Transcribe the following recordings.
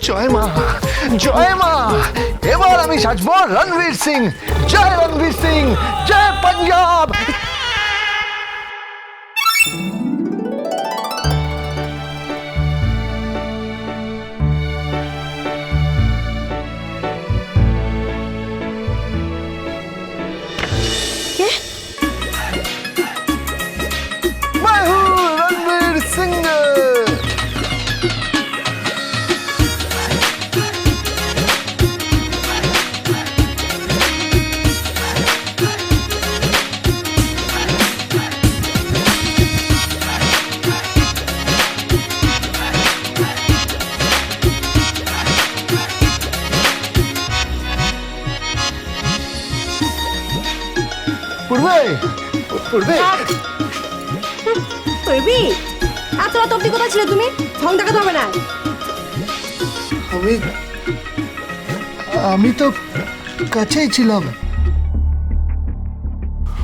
জয় মা, জয় মা। এবার আমি সাজবো রণবীর সিং। জয় রণবীর সিং, জয় পাঞ্জাব। मैं हूँ रणवीर सिंह। পূর্বে পূর্বে পূর্বী, এত রাত অব্দি কোথায় ছিলে তুমি? ফোন দেখাতে হবে না। আমি আমি তো কাছেই ছিলাম।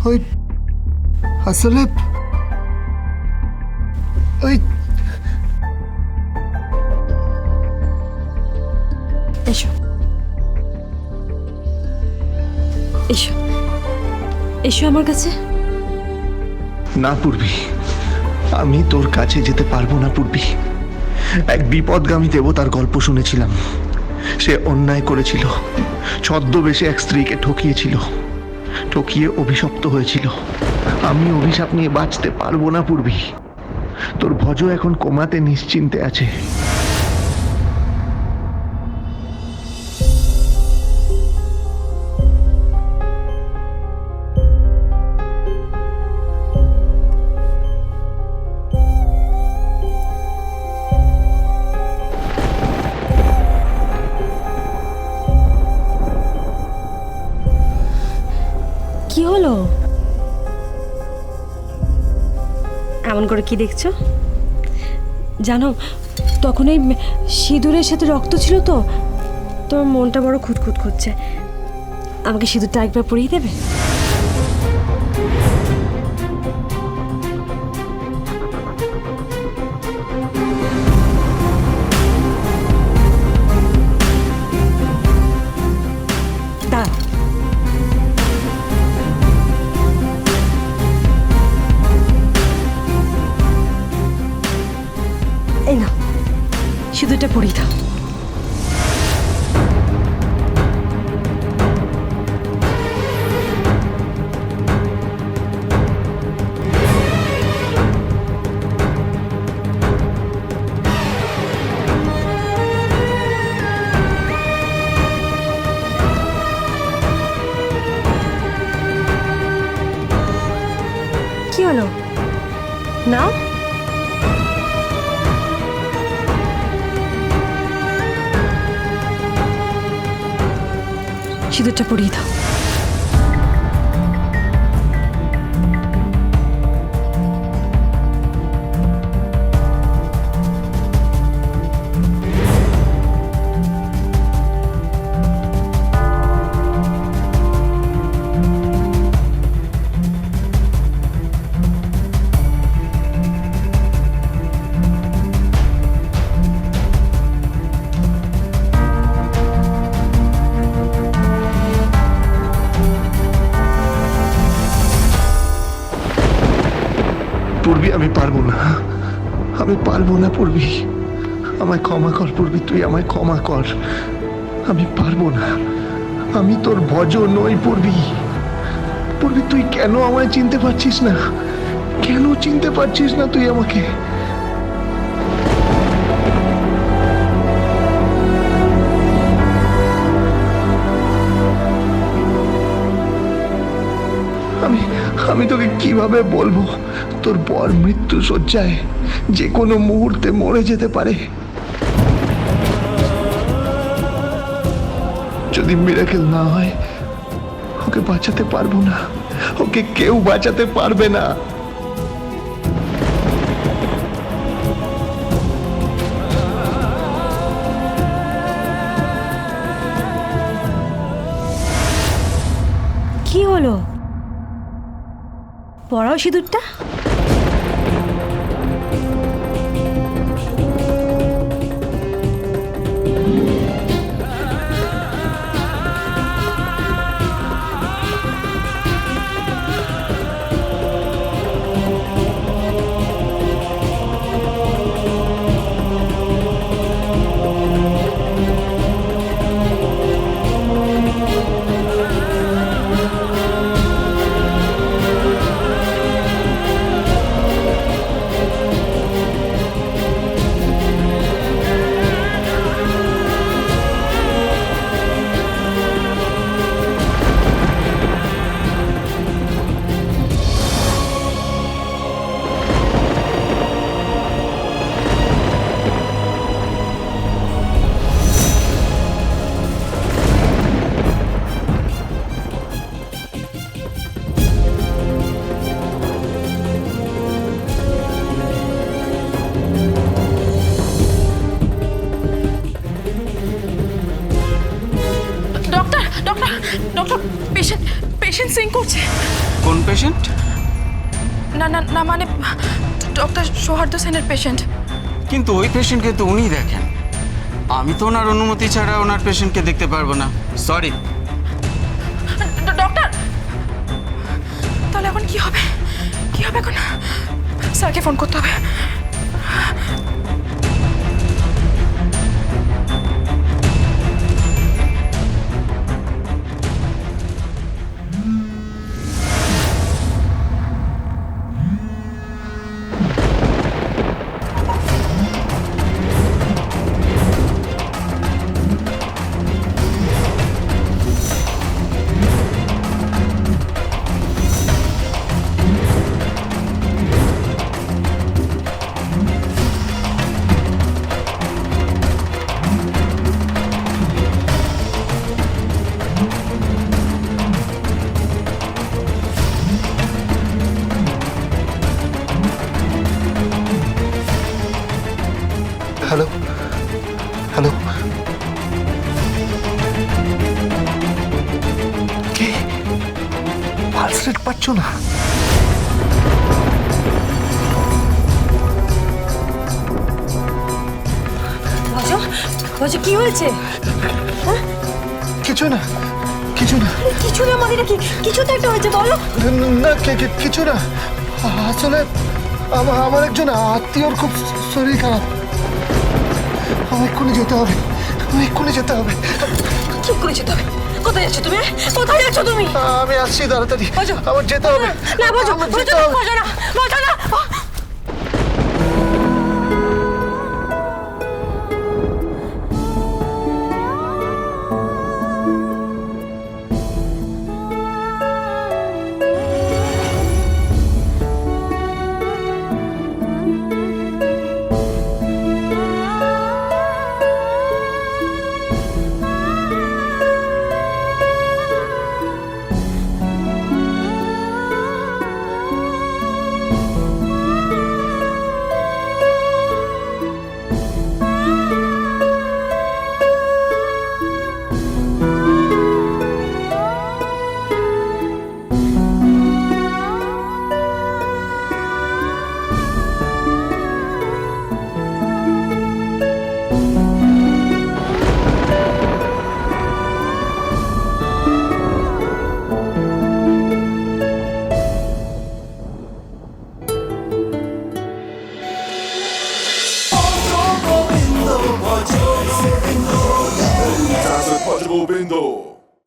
ওই আসলে ওই এসো এসো এসো আমার কাছে। না পূর্বী, আমি তোর কাছে যেতে পারবো না পূর্বী। এক বিপদগামী দেবতার গল্প শুনেছিলাম। সে অন্যায় করেছিল, ছদ্মবেশে এক স্ত্রীকে ঠকিয়েছিল, ঠকিয়ে অভিশপ্ত হয়েছিল। আমি অভিশাপ নিয়ে বাঁচতে পারবো না পূর্বী। তোর ভজ এখন কোমাতে নিশ্চিন্তে আছে। কি হলো? এমন করে কি দেখছো? জানো, তখন এই সিঁদুরের সাথে রক্ত ছিল তো, তোমার মনটা বড় খুঁতখুত করছে। আমাকে সিঁদুরটা একবার পরিয়ে দেবে? দাঁড়াও। এই না, সিঁদুরটা পরিয়ে দাও। কি হলো? নাও। সিঁদুরটা পরিয়ে দাও। পূর্বী, আমি পারবো না, আমি পারবো না পূর্বী। আমায় ক্ষমা কর পূর্বী, তুই আমায় ক্ষমা কর। আমি পারবো না, আমি তোর ভজ নই পূর্বী। পূর্বী, তুই কেন আমায় চিনতে পারছিস না? কেন চিনতে পারছিস না তুই আমাকে? আমি তোকে কিভাবে বলবো, তোর বর মৃত্যু শয্যায়, যে কোনো মুহূর্তে মরে যেতে পারে। যদি মিরাকেল না হয়, ওকে বাঁচাতে পারবো না, ওকে কেউ বাঁচাতে পারবে না। পরাও সিঁদুরটা। Doctor doctor doctor patient patient সিং করছে। কোন পেশেন্ট? না না না মানে ডক্টর সৌহার্দ্য সেনের পেশেন্ট। কিন্তু ওই পেশেন্টকে তো উনিই দেখেন। আমি তো ওনার অনুমতি ছাড়া ওনার পেশেন্টকে দেখতে পারবো না, সরি। ডক্টর, তাহলে এখন কি হবে? কি হবে এখন? স্যারকে ফোন করতে হবে। হ্যালো হ্যালো, কে? পালস রেট পাচ্ছ না? ভজ, ভজ কি হয়েছে? কিছু না, কিছু না। কিছু না মানে কি? কিছু তো একটা হয়েছে, বলো। না, কিছু না। আসলে আমার একজন আত্মীয়র খুব শরীর খারাপ। আমার এক্ষুনি যেতে হবে, আমার এক্ষুনি যেতে হবে। চুপ করে যেতে হবে। কোথায় যাচ্ছ তুমি? কোথায় যাচ্ছ তুমি? আমি আসছি তাড়াতাড়ি, ভজ, আমার যেতে হবে। না ভজ, আমার ভজ যেতে না, হবে। ভজ না, ভজ না। Govindo.